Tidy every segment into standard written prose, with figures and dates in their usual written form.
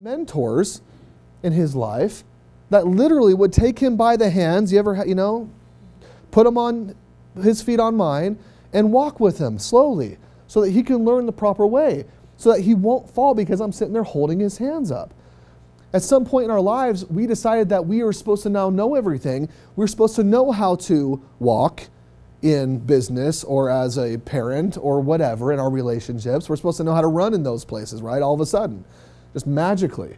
mentors in his life that literally would take him by the hands, put him on his feet on mine and walk with him slowly so that he can learn the proper way, so that he won't fall because I'm sitting there holding his hands up. At some point in our lives, we decided that we were supposed to now know everything. We're supposed to know how to walk in business or as a parent or whatever in our relationships. We're supposed to know how to run in those places, right? All of a sudden, just magically.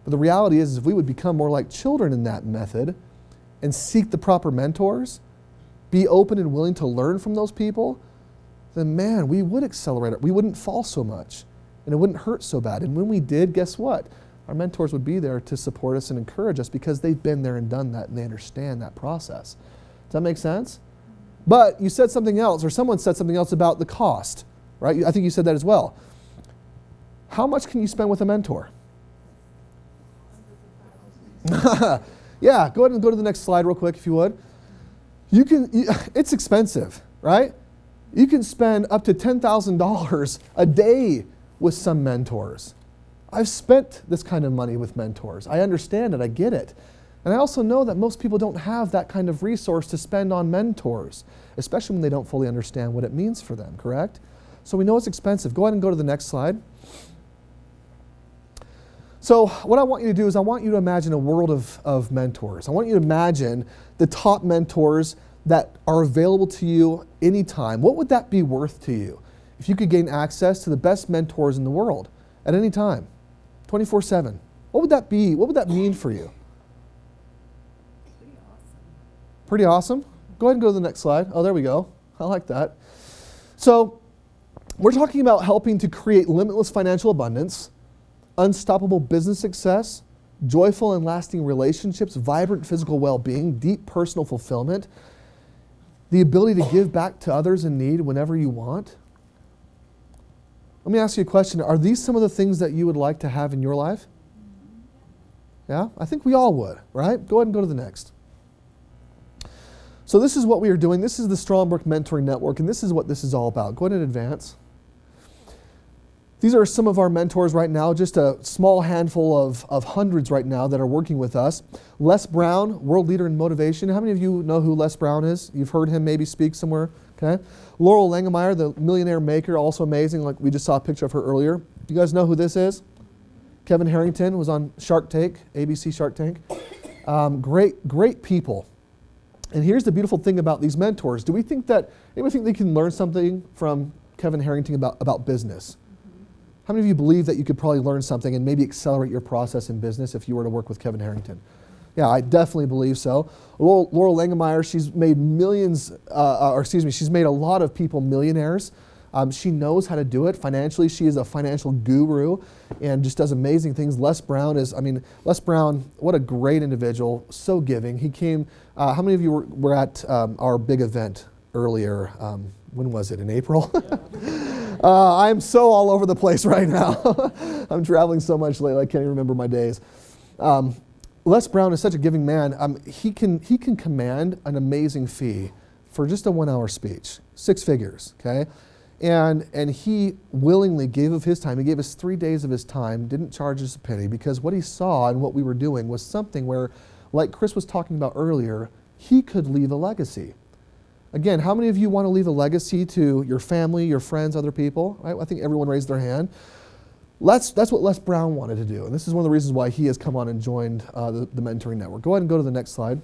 But the reality is if we would become more like children in that method and seek the proper mentors, be open and willing to learn from those people, then man, we would accelerate it. We wouldn't fall so much and it wouldn't hurt so bad. And when we did, guess what? Our mentors would be there to support us and encourage us because they've been there and done that and they understand that process. Does that make sense? But you said something else, or someone said something else about the cost, right? I think you said that as well. How much can you spend with a mentor? Yeah, go ahead and go to the next slide real quick if you would. It's expensive, right? You can spend up to $10,000 a day with some mentors. I've spent this kind of money with mentors. I understand it, I get it. And I also know that most people don't have that kind of resource to spend on mentors, especially when they don't fully understand what it means for them, correct? So we know it's expensive. Go ahead and go to the next slide. So what I want you to do is I want you to imagine a world of mentors. I want you to imagine the top mentors that are available to you anytime. What would that be worth to you if you could gain access to the best mentors in the world at any time, 24/7? What would that be? What would that mean for you? Pretty awesome. Go ahead and go to the next slide. Oh, there we go. I like that. So we're talking about helping to create limitless financial abundance, unstoppable business success, joyful and lasting relationships, vibrant physical well-being, deep personal fulfillment, the ability to give back to others in need whenever you want. Let me ask you a question. Are these some of the things that you would like to have in your life? Yeah, I think we all would, right? Go ahead and go to the next. So this is what we are doing. This is the Strongbrook Mentoring Network, and this is what this is all about. Go ahead and advance. These are some of our mentors right now, just a small handful of hundreds right now that are working with us. Les Brown, world leader in motivation. How many of you know who Les Brown is? You've heard him maybe speak somewhere, okay? Laurel Langemeyer, the millionaire maker, also amazing, like we just saw a picture of her earlier. You guys know who this is? Kevin Harrington was on Shark Tank, ABC Shark Tank. Great people. And here's the beautiful thing about these mentors. Do we think that, anybody think they can learn something from Kevin Harrington about business? How many of you believe that you could probably learn something and maybe accelerate your process in business if you were to work with Kevin Harrington? Yeah, I definitely believe so. Laurel Langemeyer, she's made she's made a lot of people millionaires. She knows how to do it financially. She is a financial guru and just does amazing things. Les Brown, what a great individual, so giving. He came, how many of you were at our big event earlier? When was it, in April? I'm so all over the place right now. I'm traveling so much lately, I can't even remember my days. Les Brown is such a giving man. He can command an amazing fee for just a 1-hour speech, 6 figures, okay? And he willingly gave of his time. He gave us 3 days of his time, didn't charge us a penny, because what he saw and what we were doing was something where, like Chris was talking about earlier, he could leave a legacy. Again, how many of you want to leave a legacy to your family, your friends, other people? Right? I think everyone raised their hand. That's what Les Brown wanted to do, and this is one of the reasons why he has come on and joined the Mentoring Network. Go ahead and go to the next slide.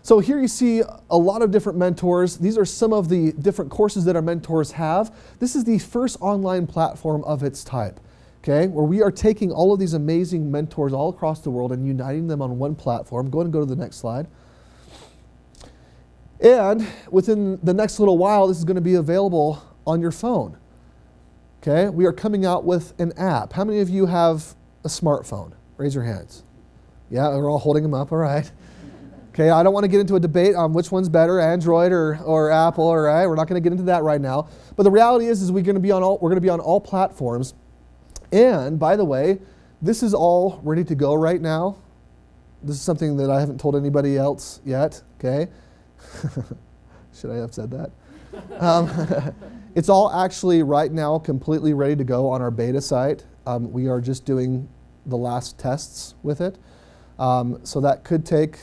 So here you see a lot of different mentors. These are some of the different courses that our mentors have. This is the first online platform of its type, okay, where we are taking all of these amazing mentors all across the world and uniting them on one platform. Go ahead and go to the next slide. And within the next little while, this is going to be available on your phone. Okay, we are coming out with an app. How many of you have a smartphone? Raise your hands. Yeah, we're all holding them up, all right. Okay, I don't want to get into a debate on which one's better, Android or Apple, all right? We're not going to get into that right now. But the reality is we're going to be on all platforms. And by the way, this is all ready to go right now. This is something that I haven't told anybody else yet, okay? Should I have said that? It's all actually right now completely ready to go on our beta site. We are just doing the last tests with it. So that could take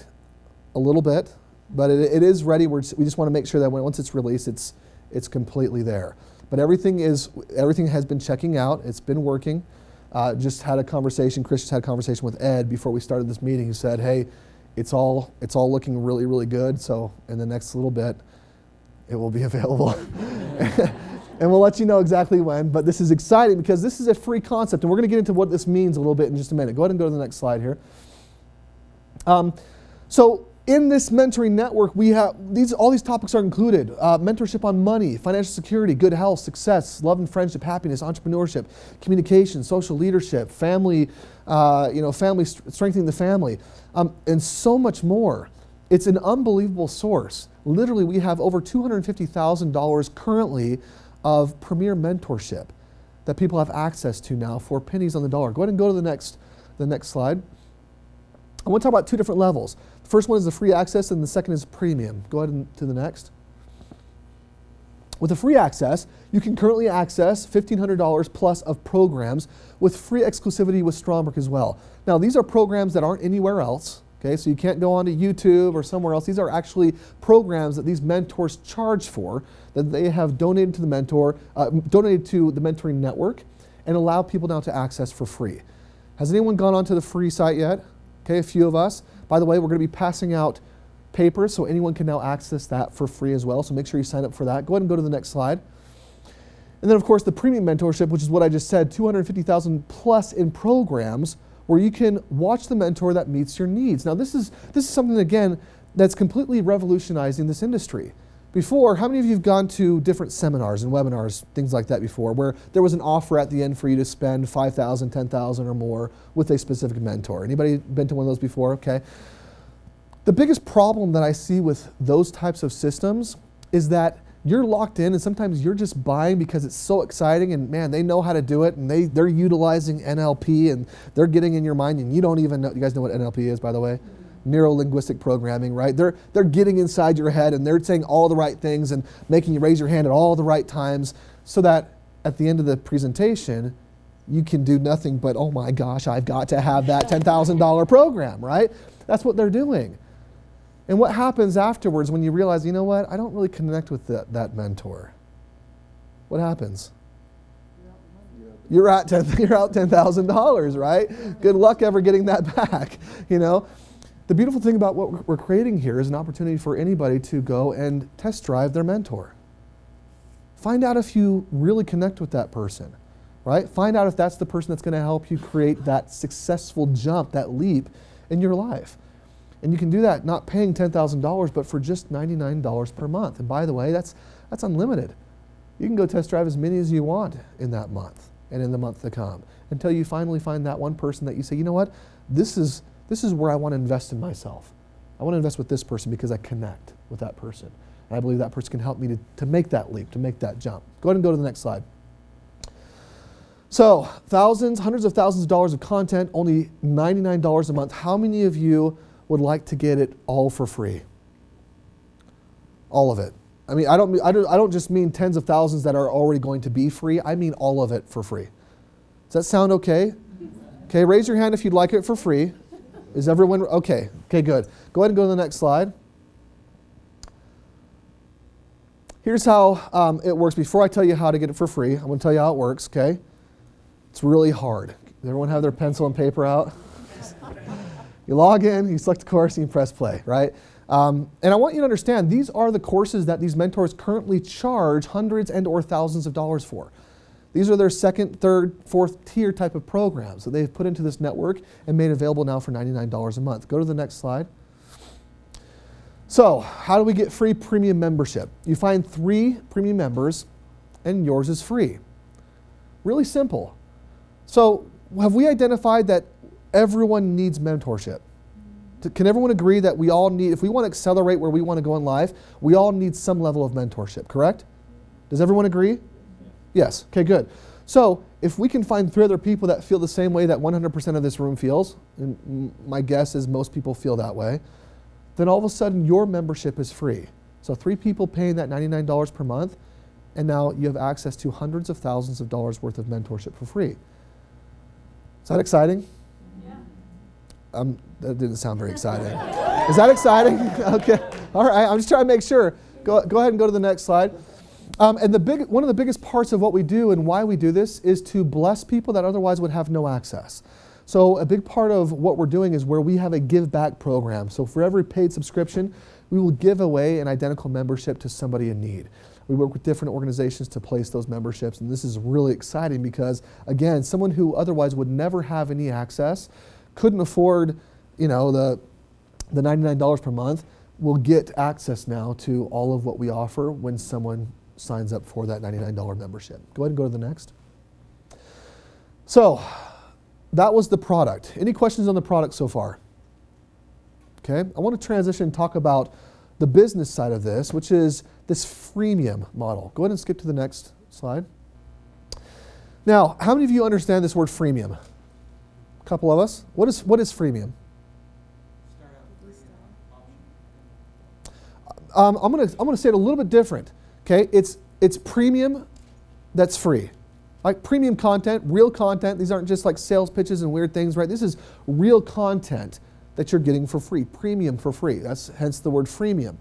a little bit, but it is ready. We just want to make sure that once it's released, it's completely there. But everything has been checking out. It's been working. Just had a conversation. Chris just had a conversation with Ed before we started this meeting. He said, "Hey, it's all looking really, really good. So in the next little bit, it will be available." And we'll let you know exactly when. But this is exciting because this is a free concept, and we're going to get into what this means a little bit in just a minute. Go ahead and go to the next slide here. So in this mentoring network, we have all these topics are included: mentorship on money, financial security, good health, success, love and friendship, happiness, entrepreneurship, communication, social leadership, family, strengthening the family, and so much more. It's an unbelievable source. Literally, we have over $250,000 currently of premier mentorship that people have access to now for pennies on the dollar. Go ahead and go to the next slide. I want to talk about two different levels. The first one is the free access, and the second is premium. Go ahead and to the next. With the free access, you can currently access $1,500 plus of programs with free exclusivity with Strongbrook as well. Now, these are programs that aren't anywhere else. Okay, so you can't go onto YouTube or somewhere else. These are actually programs that these mentors charge for, that they have donated to the mentoring network, and allow people now to access for free. Has anyone gone onto the free site yet? Okay, a few of us. By the way, we're going to be passing out papers, so anyone can now access that for free as well. So make sure you sign up for that. Go ahead and go to the next slide. And then, of course, the premium mentorship, which is what I just said, $250,000 plus in programs, where you can watch the mentor that meets your needs. Now, this is something, again, that's completely revolutionizing this industry. Before, how many of you have gone to different seminars and webinars, things like that before, where there was an offer at the end for you to spend $5,000, $10,000 or more with a specific mentor? Anybody been to one of those before? Okay. The biggest problem that I see with those types of systems is that you're locked in, and sometimes you're just buying because it's so exciting, and man, they know how to do it, and they're utilizing NLP, and they're getting in your mind, and you don't even know. You guys know what NLP is, by the way? Neuro-linguistic programming, right? They're getting inside your head, and they're saying all the right things and making you raise your hand at all the right times, so that at the end of the presentation, you can do nothing but, oh my gosh, I've got to have that $10,000 program, right? That's what they're doing. And what happens afterwards when you realize, you know what, I don't really connect with that mentor? What happens? You're out $10,000, right? Good luck ever getting that back, you know? The beautiful thing about what we're creating here is an opportunity for anybody to go and test drive their mentor. Find out if you really connect with that person, right? Find out if that's the person that's going to help you create that successful jump, that leap in your life. And you can do that not paying $10,000, but for just $99 per month. And by the way, that's unlimited. You can go test drive as many as you want in that month and in the month to come, until you finally find that one person that you say, you know what, this is where I want to invest in myself. I want to invest with this person because I connect with that person. And I believe that person can help me to make that leap, to make that jump. Go ahead and go to the next slide. So, hundreds of thousands of dollars of content, only $99 a month. How many of you would like to get it all for free? All of it. I mean, I don't just mean tens of thousands that are already going to be free. I mean all of it for free. Does that sound okay? Okay, raise your hand if you'd like it for free. Is everyone okay? Okay, good. Go ahead and go to the next slide. Here's how it works. Before I tell you how to get it for free, I'm going to tell you how it works, okay? It's really hard. Does everyone have their pencil and paper out? You log in, you select the course, and you press play, right? And I want you to understand, these are the courses that these mentors currently charge hundreds and or thousands of dollars for. These are their second, third, fourth tier type of programs that they've put into this network and made available now for $99 a month. Go to the next slide. So, how do we get free premium membership? You find 3 premium members and yours is free. Really simple. So, have we identified that everyone needs mentorship? Can everyone agree that we all need, if we want to accelerate where we want to go in life, we all need some level of mentorship, correct? Does everyone agree? Yes. Okay, good. So if we can find 3 other people that feel the same way that 100% of this room feels, and my guess is most people feel that way, then all of a sudden your membership is free. So 3 people paying that $99 per month, and now you have access to hundreds of thousands of dollars worth of mentorship for free. Is that exciting? That didn't sound very exciting. Is that exciting? Okay. All right. I'm just trying to make sure. Go ahead and go to the next slide. And one of the biggest parts of what we do and why we do this is to bless people that otherwise would have no access. So a big part of what we're doing is where we have a give back program. So for every paid subscription, we will give away an identical membership to somebody in need. We work with different organizations to place those memberships, and this is really exciting because, again, someone who otherwise would never have any access, couldn't afford, the $99 per month, will get access now to all of what we offer when someone signs up for that $99 membership. Go ahead and go to the next. So that was the product. Any questions on the product so far? Okay, I want to transition and talk about the business side of this, which is this freemium model. Go ahead and skip to the next slide. Now, how many of you understand this word freemium? A couple of us. What is freemium? I'm gonna say it a little bit different. Okay, it's premium that's free. Like premium content, real content. These aren't just like sales pitches and weird things, right? This is real content that you're getting for free, premium for free. That's hence the word freemium.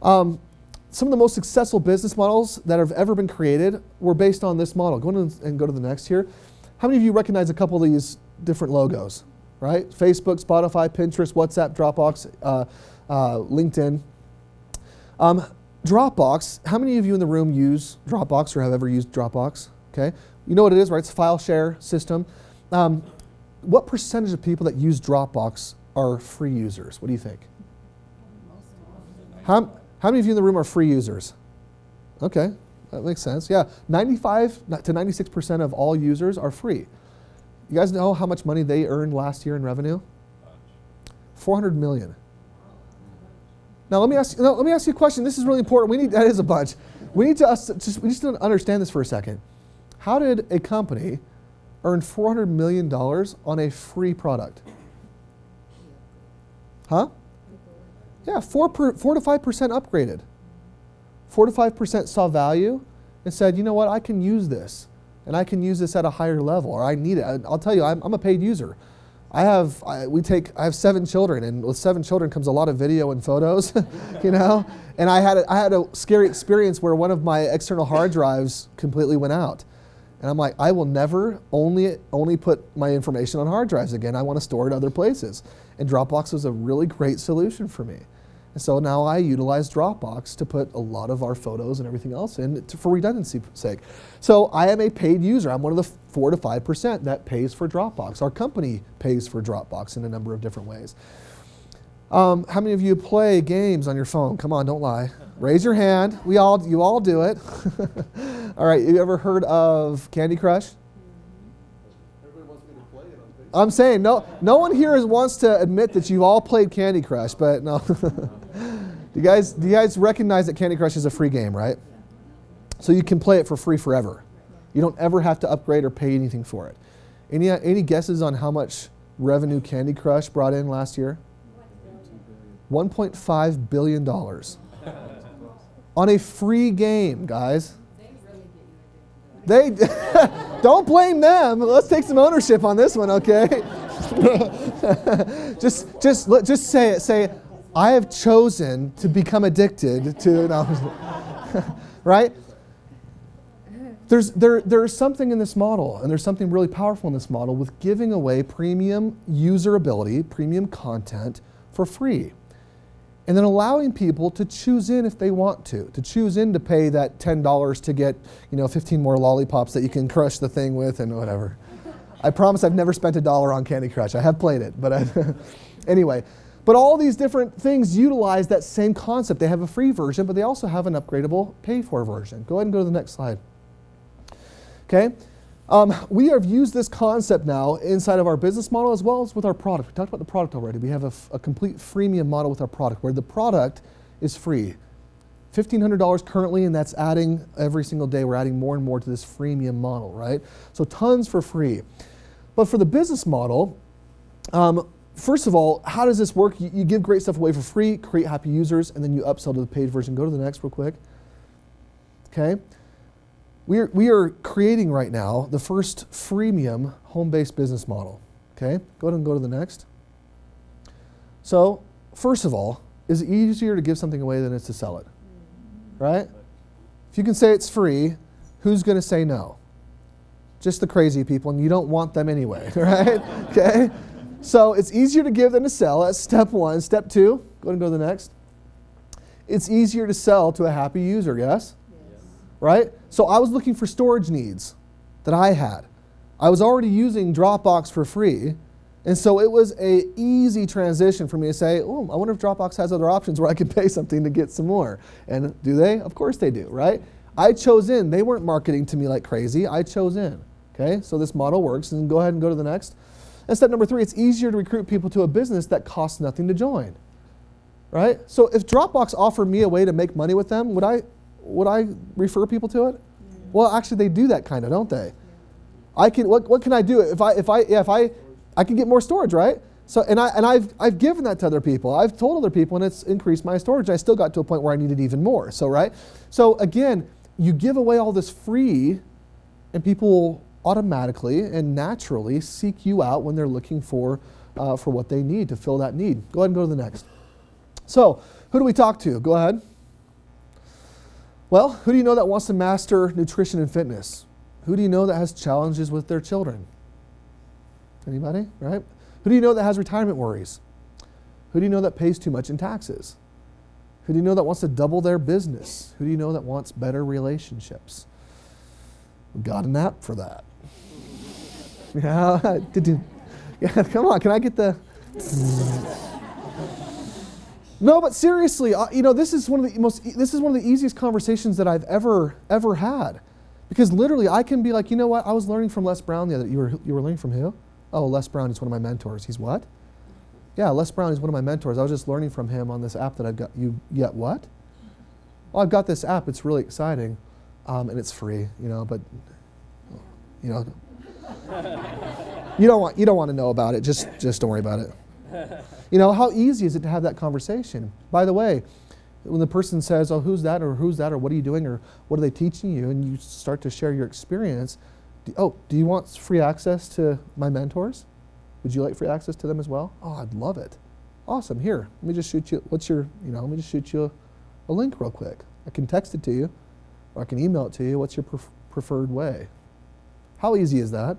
Some of the most successful business models that have ever been created were based on this model. Go to the next here. How many of you recognize a couple of these different logos, right? Facebook, Spotify, Pinterest, WhatsApp, Dropbox, LinkedIn. Dropbox, how many of you in the room use Dropbox or have ever used Dropbox? Okay, you know what it is, right? It's a file share system. What percentage of people that use Dropbox are free users? What do you think? How many of you in the room are free users? Okay, that makes sense. Yeah, 95 to 96% of all users are free. You guys know how much money they earned last year in revenue? 400 million. Now let me ask you a question. This is really important. That is a bunch. We need to understand this for a second. How did a company earn $400 million on a free product? Huh? Yeah, 4 to 5% upgraded. 4 to 5% saw value and said, you know what, I can use this, and I can use this at a higher level, or I need it. I'll tell you, I'm a paid user. I have 7 children, and with 7 children comes a lot of video and photos, And I had a scary experience where one of my external hard drives completely went out. And I'm like, I will never only put my information on hard drives again. I want to store it other places. And Dropbox was a really great solution for me. And so now I utilize Dropbox to put a lot of our photos and everything else in for redundancy's sake. So I am a paid user. I'm one of the 4 to 5% that pays for Dropbox. Our company pays for Dropbox in a number of different ways. How many of you play games on your phone? Come on, don't lie. Raise your hand. You all do it. All right, you ever heard of Candy Crush? Everybody wants me to play it on Facebook. I'm saying no one here wants to admit that you've all played Candy Crush, but no. Do you guys recognize that Candy Crush is a free game, right? So you can play it for free forever. You don't ever have to upgrade or pay anything for it. Any guesses on how much revenue Candy Crush brought in last year? $1.5 billion. On a free game, guys. They don't blame them. Let's take some ownership on this one, okay? just say it. Say, I have chosen to become addicted to, right? There's something in this model, and there's something really powerful in this model with giving away premium user ability, premium content for free. And then allowing people to choose in if they want to choose in to pay that $10 to get 15 more lollipops that you can crush the thing with and whatever. I promise I've never spent $1 on Candy Crush. I have played it, but anyway. But all these different things utilize that same concept. They have a free version, but they also have an upgradable pay-for version. Go ahead and go to the next slide. Okay. We have used this concept now inside of our business model as well as with our product. We talked about the product already. We have a complete freemium model with our product where the product is free. $1,500 currently, and that's adding every single day. We're adding more and more to this freemium model, right? So tons for free. But for the business model, first of all, how does this work? You give great stuff away for free, create happy users, and then you upsell to the paid version. Go to the next real quick. Okay. We are creating right now the first freemium home-based business model. Okay, go ahead and go to the next. So, first of all, is it easier to give something away than it is to sell it? Right? If you can say it's free, who's going to say no? Just the crazy people, and you don't want them anyway, right? Okay? So it's easier to give than to sell. That's step one. Step two, go ahead and go to the next. It's easier to sell to a happy user, yes? Right? So I was looking for storage needs that I had. I was already using Dropbox for free, and so it was an easy transition for me to say, oh, I wonder if Dropbox has other options where I could pay something to get some more. And do they? Of course they do, right? I chose in. They weren't marketing to me like crazy. I chose in. Okay, so this model works, and go ahead and go to the next. And step number three, it's easier to recruit people to a business that costs nothing to join, right? So if Dropbox offered me a way to make money with them, would I refer people to it? Yeah. Well, actually, they do that kind of, don't they? I can. What can I do if I can get more storage, right? So and I've given that to other people. I've told other people, and it's increased my storage. I still got to a point where I needed even more. So right. So again, you give away all this free, and people will automatically and naturally seek you out when they're looking for what they need to fill that need. Go ahead and go to the next. So, who do we talk to? Go ahead. Well, who do you know that wants to master nutrition and fitness? Who do you know that has challenges with their children? Anybody, right? Who do you know that has retirement worries? Who do you know that pays too much in taxes? Who do you know that wants to double their business? Who do you know that wants better relationships? We got an app for that. Yeah, come on, can I get the... No, but seriously, this is one of the easiest conversations that I've ever had. Because literally I can be like, you know what, I was learning from Les Brown the other, you were learning from who? Oh, Les Brown is one of my mentors. He's what? Yeah, Les Brown is one of my mentors. I was just learning from him on this app that I've got. You yet what? Well, I've got this app, it's really exciting, and it's free, but you don't want to know about it. Just don't worry about it. How easy is it to have that conversation? By the way, when the person says, "Oh, who's that?" or "What are you doing?" or "What are they teaching you?" and you start to share your experience, do you want free access to my mentors? Would you like free access to them as well? Oh, I'd love it. Awesome. Here, let me just shoot you. Let me just shoot you a link real quick. I can text it to you, or I can email it to you. What's your preferred way? How easy is that?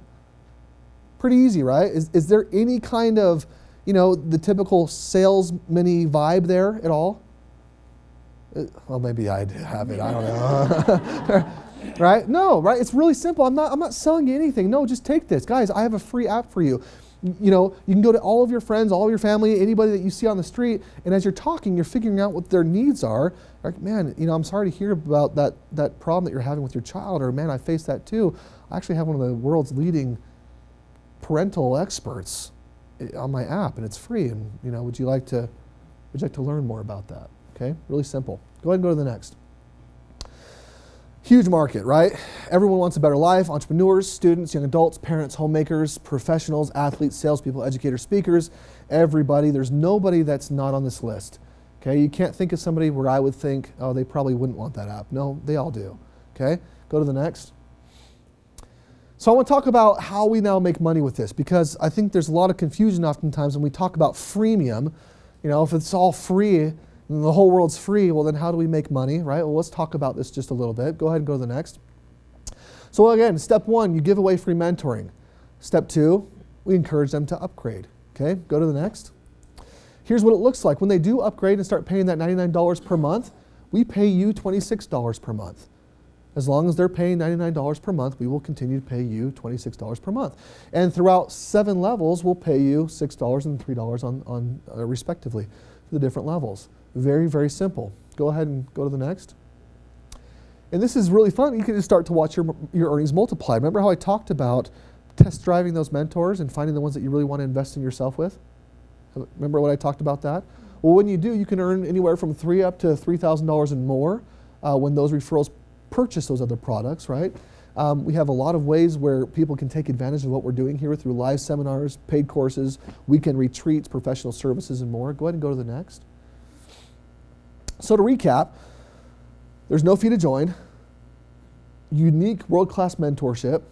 Pretty easy, right? Is there any kind of, the typical salesman-y vibe there at all? Well, maybe I have it. I don't know. Right? No, right? It's really simple. I'm not selling you anything. No, just take this. Guys, I have a free app for you. You can go to all of your friends, all of your family, anybody that you see on the street, and as you're talking, you're figuring out what their needs are. Like, man, I'm sorry to hear about that problem that you're having with your child, or man, I face that too. I actually have one of the world's leading parental experts on my app, and it's free. And would you like to learn more about that? Okay, really simple. Go ahead and go to the next. Huge market, right? Everyone wants a better life. Entrepreneurs, students, young adults, parents, homemakers, professionals, athletes, salespeople, educators, speakers, everybody. There's nobody that's not on this list. Okay, you can't think of somebody where I would think, oh, they probably wouldn't want that app. No, they all do. Okay, go to the next. So I want to talk about how we now make money with this, because I think there's a lot of confusion oftentimes when we talk about freemium. If it's all free, and the whole world's free, well then how do we make money, right? Well, let's talk about this just a little bit. Go ahead and go to the next. So again, step one, you give away free mentoring. Step two, we encourage them to upgrade. Okay, go to the next. Here's what it looks like. When they do upgrade and start paying that $99 per month, we pay you $26 per month. As long as they're paying $99 per month, we will continue to pay you $26 per month. And throughout 7 levels, we'll pay you $6 and $3 on respectively for the different levels. Very, very simple. Go ahead and go to the next. And this is really fun. You can just start to watch your earnings multiply. Remember how I talked about test driving those mentors and finding the ones that you really want to invest in yourself with? Remember what I talked about that? Well, when you do, you can earn anywhere from $3,000 up to $3,000 and more when those referrals purchase those other products, right? We have a lot of ways where people can take advantage of what we're doing here through live seminars, paid courses, weekend retreats, professional services, and more. Go ahead and go to the next. So to recap, there's no fee to join, unique world-class mentorship,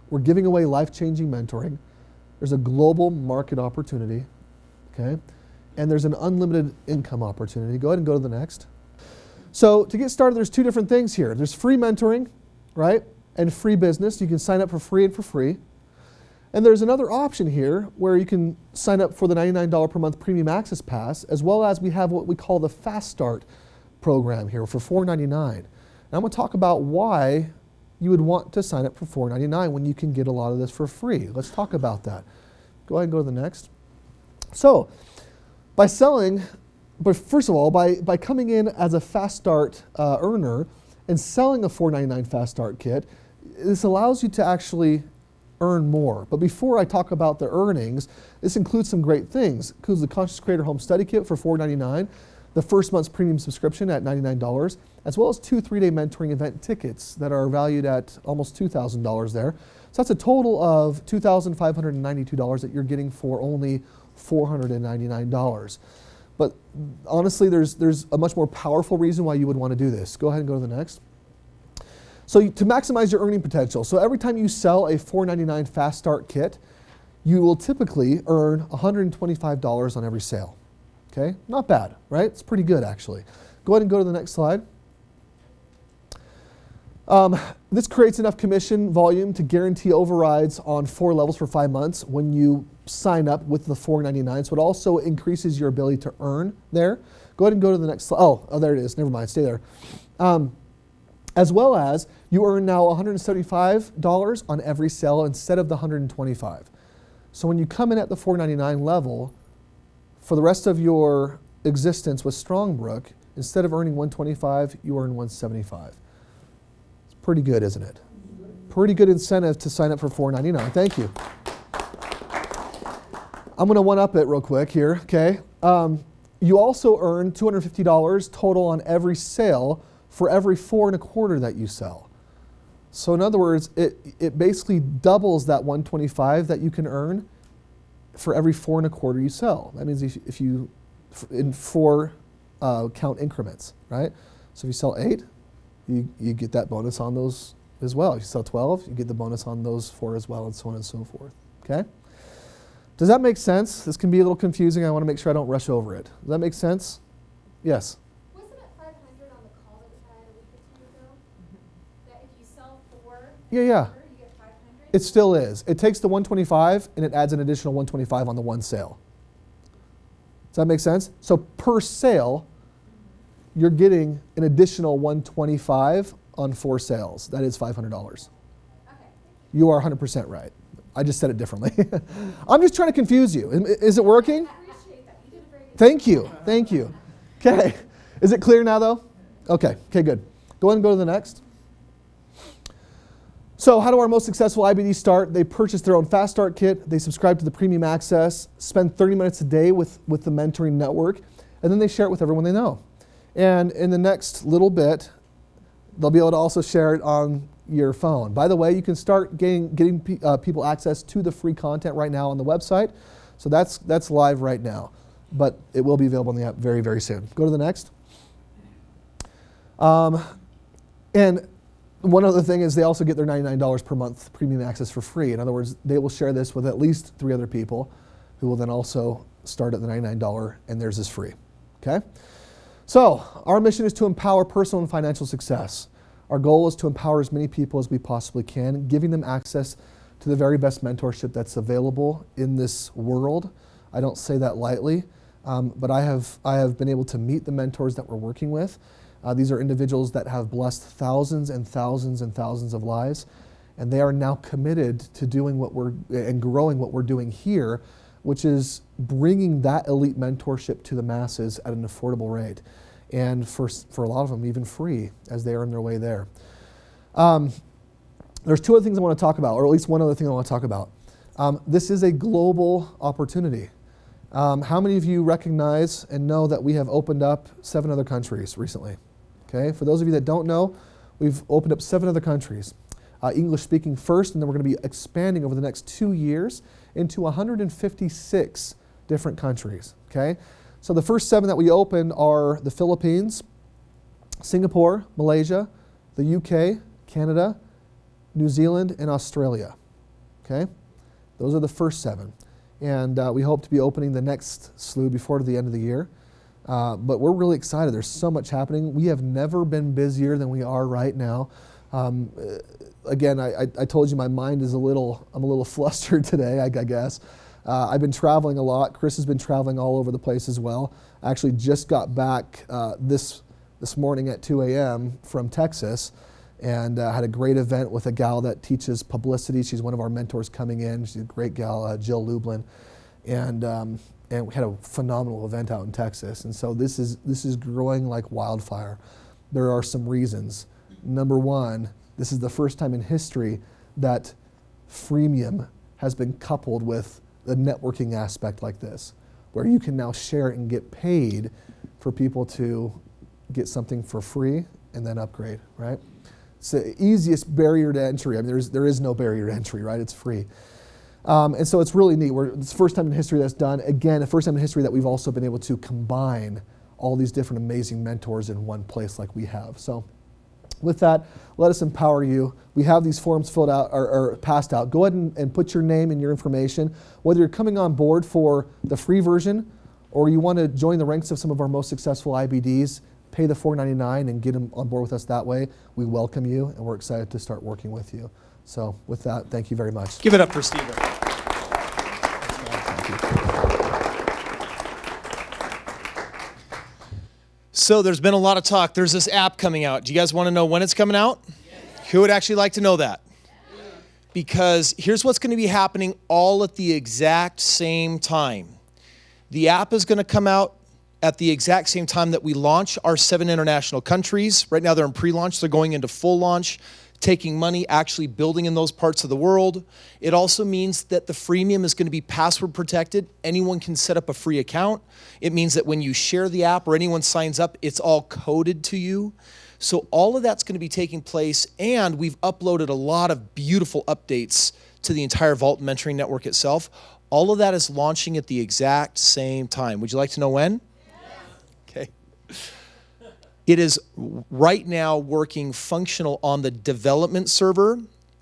we're giving away life-changing mentoring, there's a global market opportunity, okay? and there's an unlimited income opportunity. Go ahead and go to the next. So to get started, there's two different things here. There's free mentoring, right, and free business. You can sign up for free and for free. And there's another option here where you can sign up for the $99 per month premium access pass, as well as we have what we call the Fast Start program here for $4.99. And I'm going to talk about why you would want to sign up for $4.99 when you can get a lot of this for free. Let's talk about that. Go ahead and go to the next. So by selling, but first of all, by coming in as a Fast Start earner and selling a $4.99 Fast Start kit, this allows you to actually earn more. But before I talk about the earnings, this includes some great things. It includes the Conscious Creator Home Study Kit for $4.99, the first month's premium subscription at $99, as well as 2 3-day mentoring event tickets that are valued at almost $2,000 there. So that's a total of $2,592 that you're getting for only $499. But honestly, there's a much more powerful reason why you would want to do this. Go ahead and go to the next. So to maximize your earning potential, so every time you sell a $4.99 Fast Start kit, you will typically earn $125 on every sale. Okay, not bad, right? It's pretty good actually. Go ahead and go to the next slide. This creates enough commission volume to guarantee overrides on 4 levels for 5 months when you sign up with the $4.99. So it also increases your ability to earn there. Go ahead and go to the next slide. Oh, there it is. Never mind. Stay there. As well as you earn now $175 on every sale instead of the $125. So when you come in at the $4.99 level, for the rest of your existence with Strongbrook, instead of earning $125, you earn $175. It's pretty good, isn't it? Pretty good incentive to sign up for $4.99. Thank you. I'm going to one-up it real quick here, okay? You also earn $250 total on every sale for every 4 1/4 that you sell. So in other words, it basically doubles that $125 that you can earn for every 4 1/4 you sell. That means if you in 4 count increments, right? So if you sell 8, you get that bonus on those as well. If you sell 12, you get the bonus on those 4 as well, and so on and so forth. Okay? Does that make sense? This can be a little confusing. I want to make sure I don't rush over it. Does that make sense? Yes. Wasn't it 500 on the call that we had a week or 2 ago? That if you sell 4, Yeah. you get 500? It still is. It takes the $125 and it adds an additional $125 on the one sale. Does that make sense? So per sale, you're getting an additional $125 on 4 sales. That is $500. Okay. You are 100% right. I just said it differently. I'm just trying to confuse you. Is it working? I appreciate that. You did a very good Thank you. Thank you. Okay. Is it clear now though? Okay. Okay, good. Go ahead and go to the next. So how do our most successful IBDs start? They purchase their own Fast Start kit, they subscribe to the premium access, spend 30 minutes a day with the mentoring network, and then they share it with everyone they know. And in the next little bit, they'll be able to also share it on your phone. By the way, you can start getting people access to the free content right now on the website. So that's live right now, but it will be available on the app very, very soon. Go to the next. And one other thing is they also get their $99 per month premium access for free. In other words, they will share this with at least 3 other people who will then also start at the $99 and theirs is free. Okay? So our mission is to empower personal and financial success. Our goal is to empower as many people as we possibly can, giving them access to the very best mentorship that's available in this world. I don't say that lightly, but I have been able to meet the mentors that we're working with. These are individuals that have blessed thousands and thousands and thousands of lives, and they are now committed to doing and growing what we're doing here, which is bringing that elite mentorship to the masses at an affordable rate. And for a lot of them, even free as they earn their way there. There's 2 other things I want to talk about, or at least one other thing I want to talk about. This is a global opportunity. How many of you recognize and know that we have opened up 7 other countries recently? Okay, for those of you that don't know, we've opened up 7 other countries. English speaking first, and then we're going to be expanding over the next 2 years into 156 different countries. Okay. So the first 7 that we opened are the Philippines, Singapore, Malaysia, the UK, Canada, New Zealand, and Australia. Okay? Those are the first 7. and we hope to be opening the next slew before the end of the year. But we're really excited. There's so much happening. We have never been busier than we are right now. Again, I told you my mind is I'm a little flustered today, I guess. I've been traveling a lot. Chris has been traveling all over the place as well. I actually just got back this morning at 2 a.m. from Texas, and had a great event with a gal that teaches publicity. She's one of our mentors coming in. She's a great gal, Jill Lublin, and we had a phenomenal event out in Texas. And so this is growing like wildfire. There are some reasons. Number one, this is the first time in history that freemium has been coupled with the networking aspect like this, where you can now share it and get paid for people to get something for free and then upgrade, right? It's the easiest barrier to entry. I mean, there is no barrier to entry, right? It's free. And so it's really neat. It's the first time in history that's done. Again, the first time in history that we've also been able to combine all these different amazing mentors in one place like we have. So with that, let us empower you. We have these forms filled out or passed out. Go ahead and put your name and your information. Whether you're coming on board for the free version or you want to join the ranks of some of our most successful IBDs, pay the $4.99 and get them on board with us that way. We welcome you, and we're excited to start working with you. So with that, thank you very much. Give it up for Stephen. So there's been a lot of talk. There's this app coming out. Do you guys want to know when it's coming out? Yes. Who would actually like to know that? Yeah. Because here's what's going to be happening all at the exact same time. The app is going to come out at the exact same time that we launch our 7 international countries. Right now they're in pre-launch. They're going into full launch, taking money, actually building in those parts of the world. It also means that the freemium is going to be password protected. Anyone can set up a free account. It means that when you share the app or anyone signs up, it's all coded to you. So all of that's going to be taking place, and we've uploaded a lot of beautiful updates to the entire Vault Mentoring Network itself. All of that is launching at the exact same time. Would you like to know when? Okay. It is right now working functional on the development server.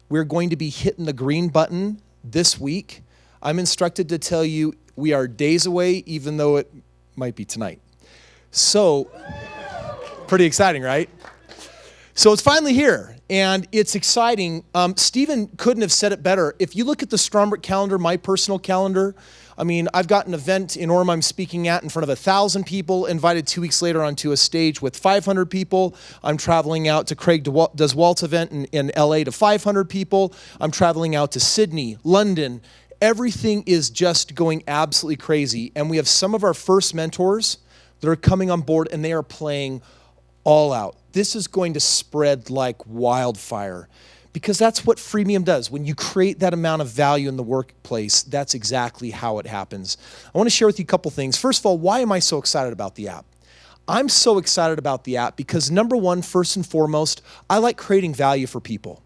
We're going to be hitting the green button this week. I'm instructed to tell you we are days away, even though it might be tonight. So, pretty exciting, right? So it's finally here, and it's exciting. Stephen couldn't have said it better. If you look at the Strongbrook calendar, my personal calendar, I mean, I've got an event in Orem I'm speaking at in front of 1,000 people, invited 2 weeks later onto a stage with 500 people. I'm traveling out to Craig Does Walt's event in LA to 500 people. I'm traveling out to Sydney, London. Everything is just going absolutely crazy. And we have some of our first mentors that are coming on board, and they are playing all out. This is going to spread like wildfire, because that's what freemium does. When you create that amount of value in the workplace, that's exactly how it happens. I want to share with you a couple things. First of all, why am I so excited about the app? I'm so excited about the app because number one, first and foremost, I like creating value for people.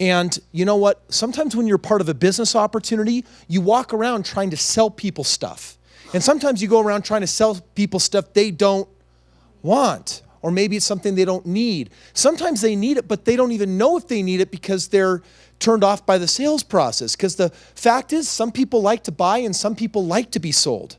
And you know what? Sometimes when you're part of a business opportunity, you walk around trying to sell people stuff. And sometimes you go around trying to sell people stuff they don't want. Or maybe it's something they don't need. Sometimes they need it, but they don't even know if they need it because they're turned off by the sales process. Because the fact is, some people like to buy and some people like to be sold.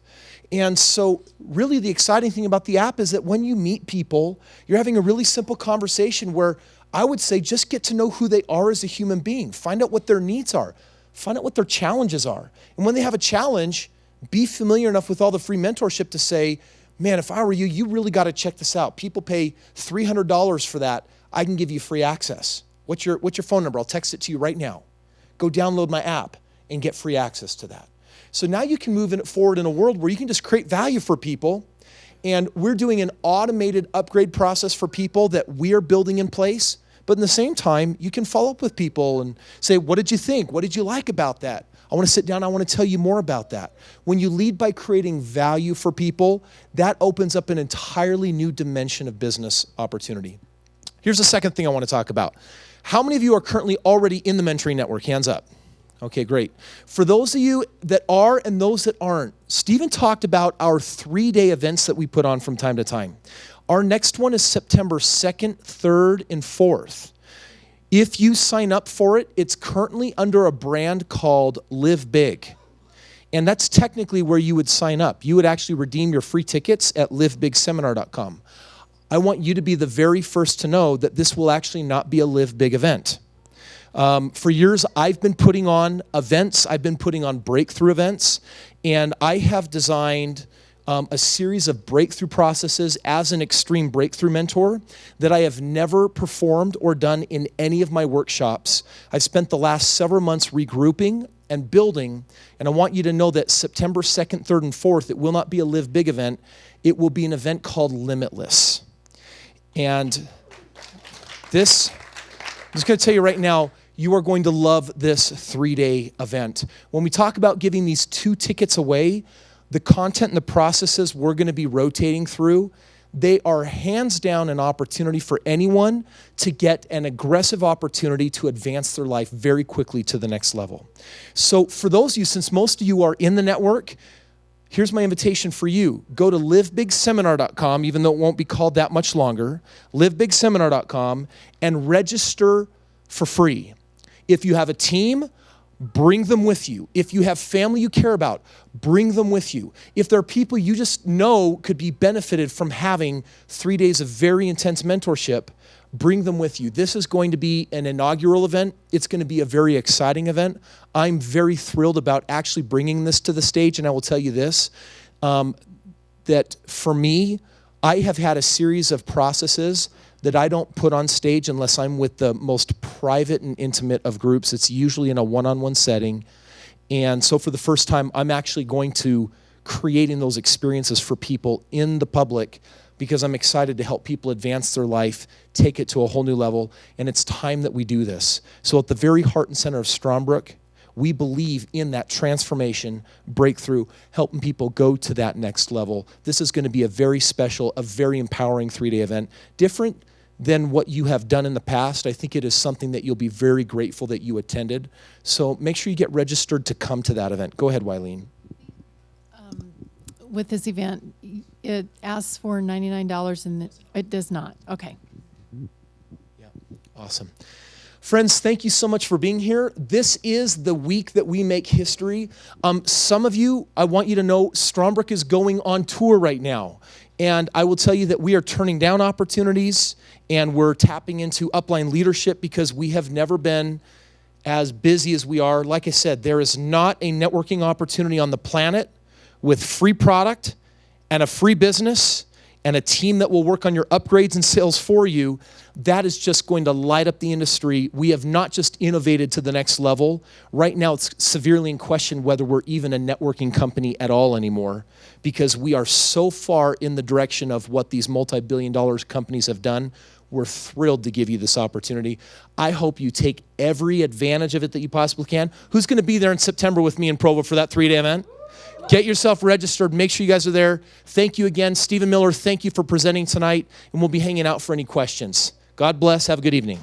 And so really the exciting thing about the app is that when you meet people, you're having a really simple conversation where I would say just get to know who they are as a human being. Find out what their needs are. Find out what their challenges are. And when they have a challenge, be familiar enough with all the free mentorship to say, man, if I were you, you really got to check this out. People pay $300 for that. I can give you free access. What's your phone number? I'll text it to you right now. Go download my app and get free access to that. So now you can move forward in a world where you can just create value for people. And we're doing an automated upgrade process for people that we are building in place. But in the same time, you can follow up with people and say, what did you think? What did you like about that? I want to sit down. I want to tell you more about that. When you lead by creating value for people, that opens up an entirely new dimension of business opportunity. Here's the second thing I want to talk about. How many of you are currently already in the mentoring network? Hands up. Okay, great. For those of you that are and those that aren't, Stephen talked about our 3-day events that we put on from time to time. Our next one is September 2nd, 3rd, and 4th. If you sign up for it, it's currently under a brand called Live Big. And that's technically where you would sign up. You would actually redeem your free tickets at livebigseminar.com. I want you to be the very first to know that this will actually not be a Live Big event. For years, I've been putting on events. I've been putting on breakthrough events. And I have designed a series of breakthrough processes as an extreme breakthrough mentor that I have never performed or done in any of my workshops. I've spent the last several months regrouping and building, and I want you to know that September 2nd, 3rd, and 4th, it will not be a Live Big event. It will be an event called Limitless. And this, I'm just going to tell you right now, you are going to love this 3-day event. When we talk about giving these 2 tickets away, the content and the processes we're going to be rotating through, they are hands down an opportunity for anyone to get an aggressive opportunity to advance their life very quickly to the next level. So for those of you, since most of you are in the network, here's my invitation for you. Go to livebigseminar.com, even though it won't be called that much longer, livebigseminar.com, and register for free. If you have a team, bring them with you. If you have family you care about, bring them with you. If there are people you just know could be benefited from having 3 days of very intense mentorship, bring them with you. This is going to be an inaugural event. It's going to be a very exciting event. I'm very thrilled about actually bringing this to the stage, and I will tell you this, that for me, I have had a series of processes that I don't put on stage unless I'm with the most private and intimate of groups. It's usually in a one-on-one setting. And so for the first time, I'm actually going to creating those experiences for people in the public because I'm excited to help people advance their life, take it to a whole new level, and it's time that we do this. So at the very heart and center of Strongbrook, we believe in that transformation, breakthrough, helping people go to that next level. This is going to be a very special, a very empowering 3-day event. Different than what you have done in the past. I think it is something that you'll be very grateful that you attended. So make sure you get registered to come to that event. Go ahead, Wileen. With this event, it asks for $99 and it does not. Okay. Yeah, awesome. Friends, thank you so much for being here. This is the week that we make history. Some of you, I want you to know, Strongbrook is going on tour right now. And I will tell you that we are turning down opportunities and we're tapping into upline leadership because we have never been as busy as we are. Like I said, there is not a networking opportunity on the planet with free product and a free business and a team that will work on your upgrades and sales for you. That is just going to light up the industry. We have not just innovated to the next level. Right now, it's severely in question whether we're even a networking company at all anymore because we are so far in the direction of what these multi-billion-dollar companies have done. We're thrilled to give you this opportunity. I hope you take every advantage of it that you possibly can. Who's going to be there in September with me in Provo for that 3-day event? Get yourself registered. Make sure you guys are there. Thank you again. Stephen Miller, thank you for presenting tonight, and we'll be hanging out for any questions. God bless. Have a good evening.